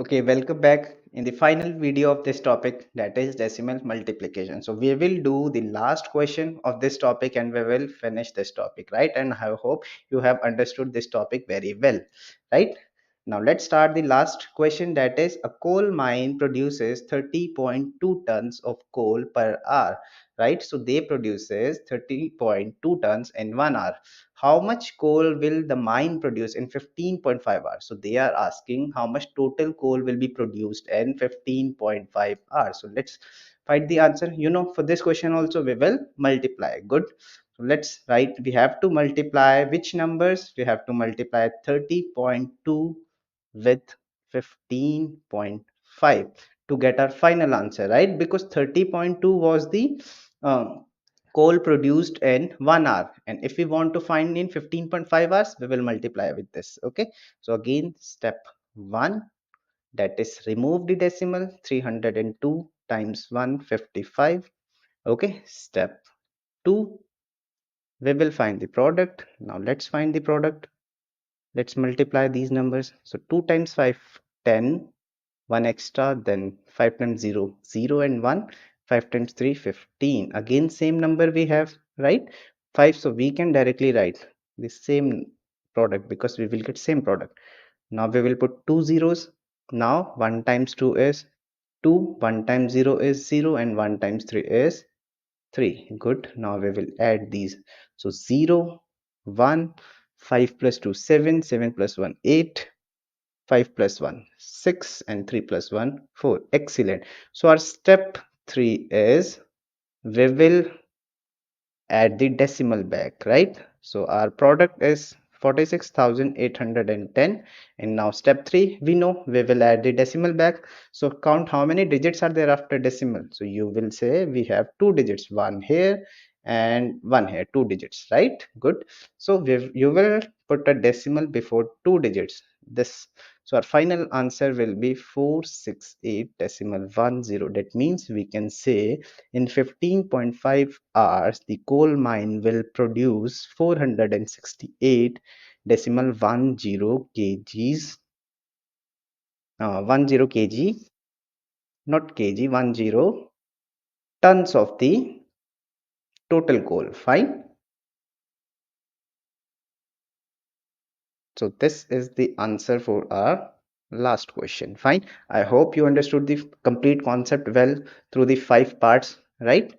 Okay, welcome back in the final video of this topic, that is decimal multiplication. So we will do the last question of this topic and we will finish this topic, right? And I hope you have understood this topic very well, right? Now let's start the last question, that is a coal mine produces 30.2 tons of coal per hour, right? So they produces 30.2 tons in 1 hour. How much coal will the mine produce in 15.5 hours? So they are asking how much total coal will be produced in 15.5 hours. So let's find the answer. For this question also we will multiply. Good. So let's write, we have to multiply which numbers? We have to multiply 30.2 with 15.5 to get our final answer, right? Because 30.2 was the coal produced in 1 hour, and if we want to find in 15.5 hours, we will multiply with this. Okay, so again, step 1, that is remove the decimal. 302 times 155. Okay, step 2, we will find the product. Now let's find the product. Let's multiply these numbers. So 2 times 5, 10. 1 extra, then 5 times 0, 0 and 1. 5 times 3, 15. Again same number we have, right? 5, so we can directly write the same product because we will get same product. Now we will put two zeros. Now 1 times 2 is 2, 1 times 0 is 0, and 1 times 3 is 3. Good. Now we will add these. So 0, 1, 5 plus 2, 7, 7 plus 1, 8, 5 plus 1, 6, and 3 plus 1, 4. Excellent. So our step 3 is we will add the decimal back, right? So our product is 46,810. And now step 3, we know we will add the decimal back. So count how many digits are there after decimal. So you will say we have two digits, one here and one here, two digits, right? Good. So you will put a decimal before two digits. This, so our final answer will be 468.10. That means we can say in 15.5 hours, the coal mine will produce 468.10 kgs, 10 kg, not kg, 10 tons of the total coal. Fine. So this is the answer for our last question. Fine. I hope you understood the complete concept well through the 5 parts, right?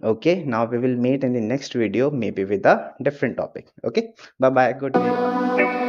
Okay, now we will meet in the next video, maybe with a different topic. Okay, bye bye, good day.